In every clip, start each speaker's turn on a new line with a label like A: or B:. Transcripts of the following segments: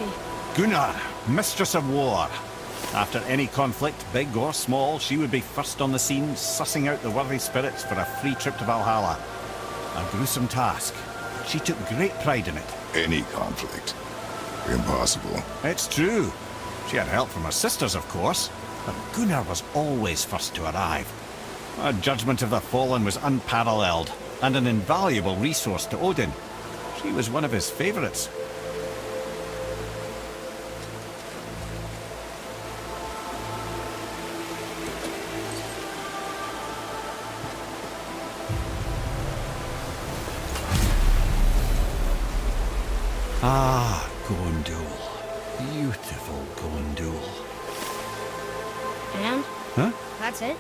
A: she?
B: Gunnar, Mistress of War. After any conflict, big or small, she would be first on the scene, sussing out the worthy spirits for a free trip to Valhalla. A gruesome task. She took great pride in it.
C: Any conflict. Impossible.
B: It's true. She had help from her sisters, of course, but Gunnar was always first to arrive. Her judgment of the fallen was unparalleled, and an invaluable resource to Odin. She was one of his favourites. Ah, Gondul. Beautiful Gondul.
A: And?
B: Huh?
A: That's it?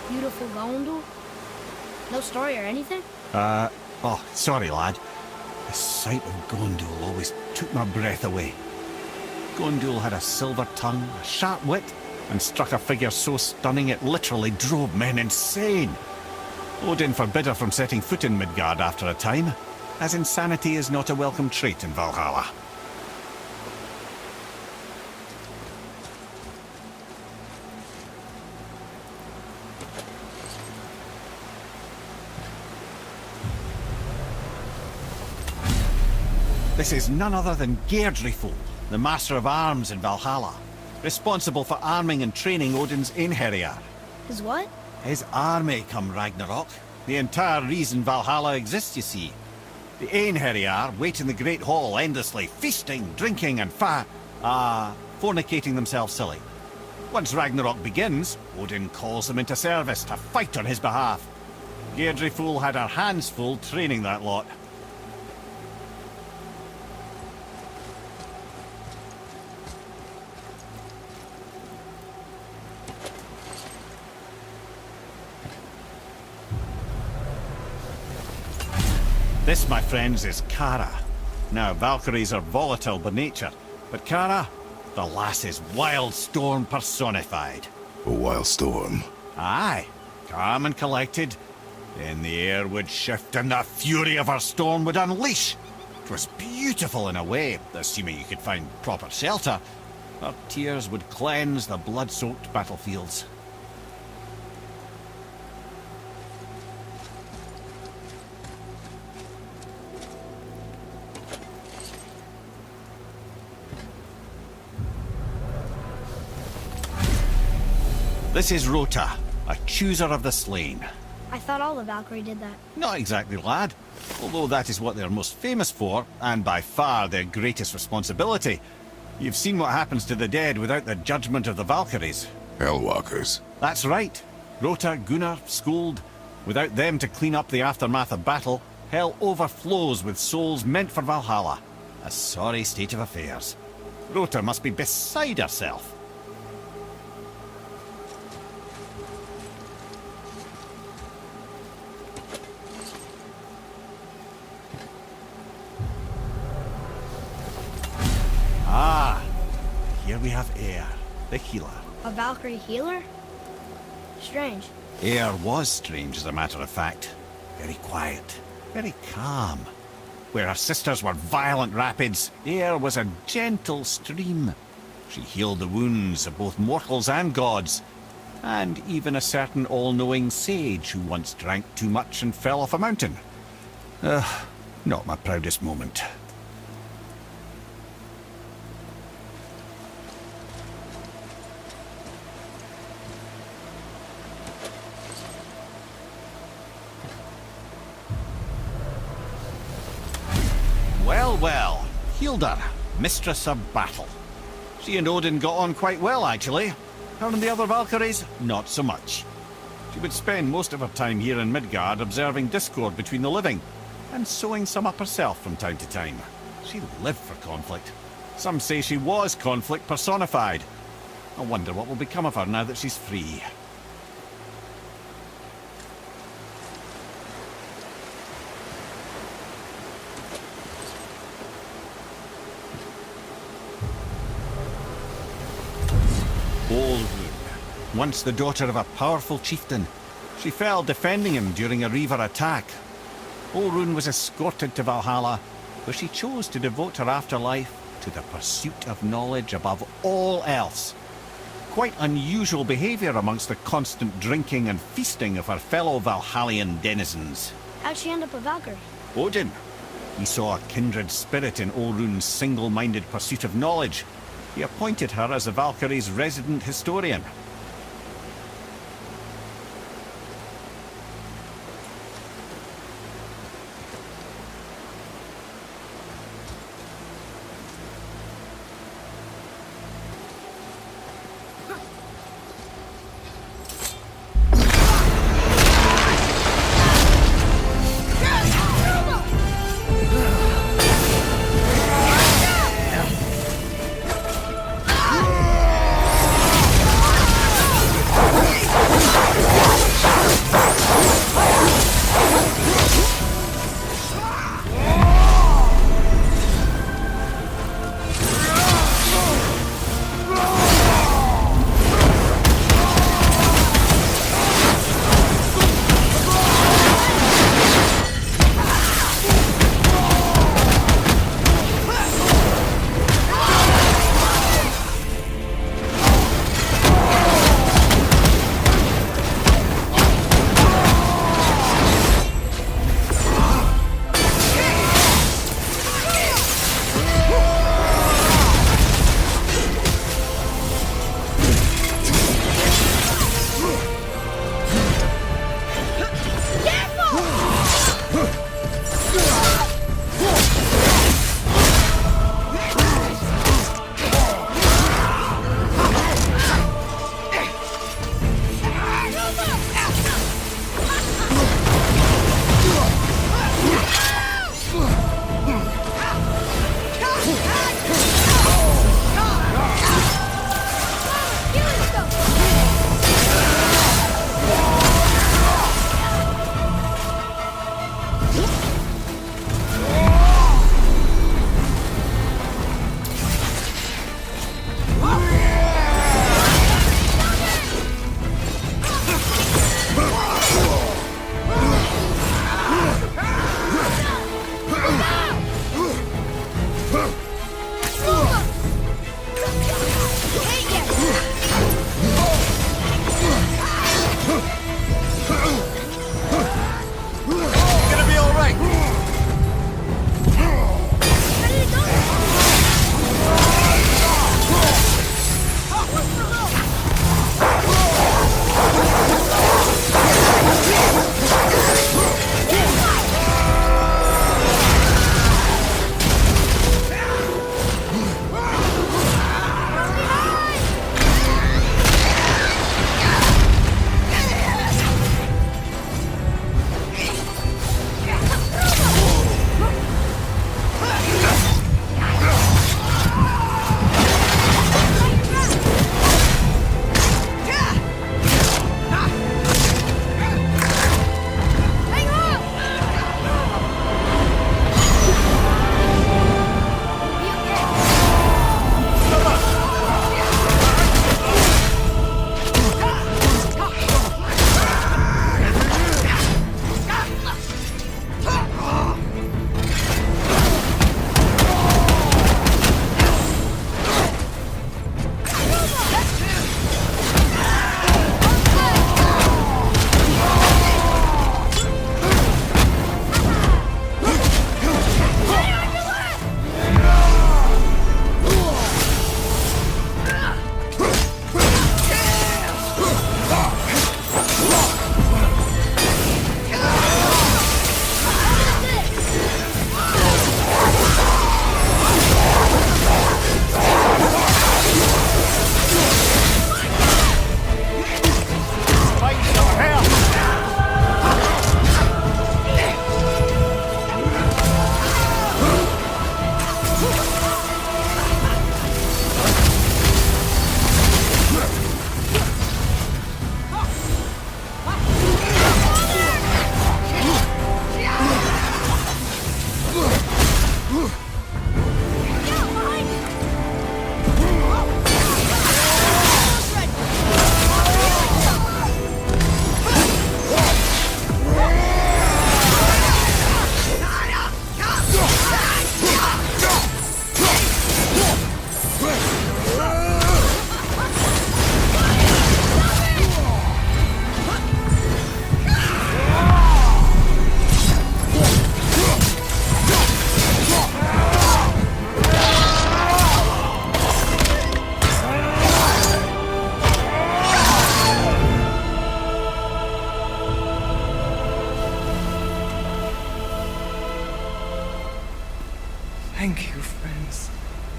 A: Beautiful Gondul? No story or anything?
B: Oh, sorry, lad. The sight of Gondul always took my breath away. Gondul had a silver tongue, a sharp wit, and struck a figure so stunning it literally drove men insane. Odin forbid her from setting foot in Midgard after a time, as insanity is not a welcome trait in Valhalla. This is none other than Geirdriful, the Master of Arms in Valhalla, responsible for arming and training Odin's Einherjar.
A: His what?
B: His army come Ragnarok. The entire reason Valhalla exists, you see. The Einherjar wait in the Great Hall endlessly, feasting, drinking, and fornicating themselves silly. Once Ragnarok begins, Odin calls them into service to fight on his behalf. Geirdriful had her hands full training that lot. This, my friends, is Kara. Now, Valkyries are volatile by nature, but Kara, the lass is wild storm personified.
C: A wild storm.
B: Aye, calm and collected. Then the air would shift and the fury of her storm would unleash. It was beautiful in a way, assuming you could find proper shelter. Her tears would cleanse the blood-soaked battlefields. This is Rota, a chooser of the slain.
A: I thought all the Valkyrie did that.
B: Not exactly, lad. Although that is what they're most famous for, and by far their greatest responsibility. You've seen what happens to the dead without the judgment of the Valkyries.
C: Hellwalkers.
B: That's right. Rota, Gunnar, Skuld. Without them to clean up the aftermath of battle, hell overflows with souls meant for Valhalla. A sorry state of affairs. Rota must be beside herself. Ah, here we have Eir, the healer.
A: A Valkyrie healer? Strange.
B: Eir was strange, as a matter of fact. Very quiet, very calm. Where her sisters were violent rapids, Eir was a gentle stream. She healed the wounds of both mortals and gods, and even a certain all-knowing sage who once drank too much and fell off a mountain. Not my proudest moment. Well, Hildr, Mistress of Battle. She and Odin got on quite well, actually. Her and the other Valkyries, not so much. She would spend most of her time here in Midgard observing discord between the living, and sewing some up herself from time to time. She lived for conflict. Some say she was conflict personified. I wonder what will become of her now that she's free. Once the daughter of a powerful chieftain, she fell defending him during a Reaver attack. Olrun was escorted to Valhalla, where she chose to devote her afterlife to the pursuit of knowledge above all else. Quite unusual behaviour amongst the constant drinking and feasting of her fellow Valhallian denizens.
A: How'd she end up a Valkyrie?
B: Odin. He saw a kindred spirit in Orun's single-minded pursuit of knowledge. He appointed her as the Valkyrie's resident historian.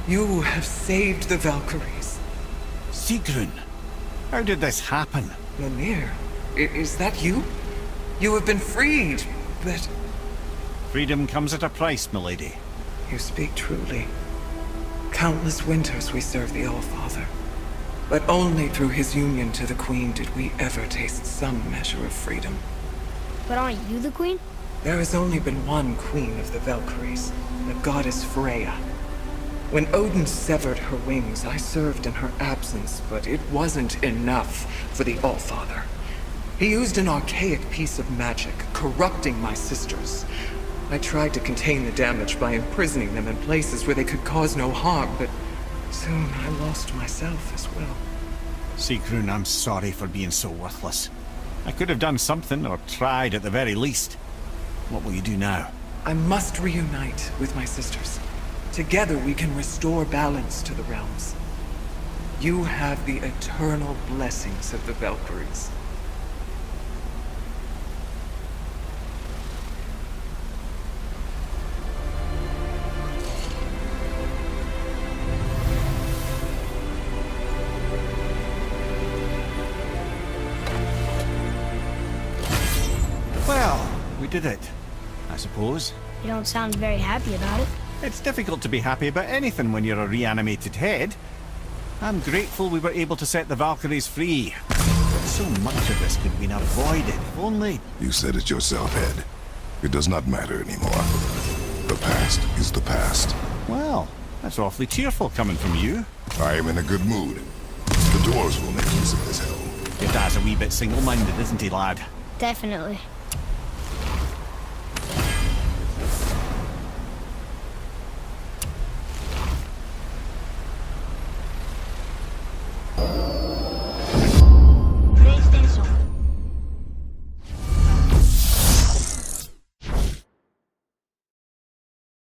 D: You have saved the Valkyries.
B: Sigrun, how did this happen?
D: Mimir, is that you? You have been freed, but...
B: Freedom comes at a price, milady.
D: You speak truly. Countless winters we serve the All-Father. But only through his union to the Queen did we ever taste some measure of freedom.
A: But aren't you the queen?
D: There has only been one Queen of the Valkyries, the goddess Freya. When Odin severed her wings, I served in her absence, but it wasn't enough for the All-Father. He used an archaic piece of magic, corrupting my sisters. I tried to contain the damage by imprisoning them in places where they could cause no harm, but soon I lost myself as well.
B: Sigrun, I'm sorry for being so worthless. I could have done something, or tried at the very least. What will you do now?
D: I must reunite with my sisters. Together we can restore balance to the realms. You have the eternal blessings of the Valkyries.
B: Well, we did it, I suppose.
A: You don't sound very happy about it.
B: It's difficult to be happy about anything when you're a reanimated head. I'm grateful we were able to set the Valkyries free. So much of this could have been avoided, if only...
C: You said it yourself, Ed. It does not matter anymore. The past is the past.
B: Well, that's awfully cheerful coming from you.
C: I am in a good mood. The dwarves will make use of this helm.
B: Your dad's a wee bit single-minded, isn't he, lad?
A: Definitely.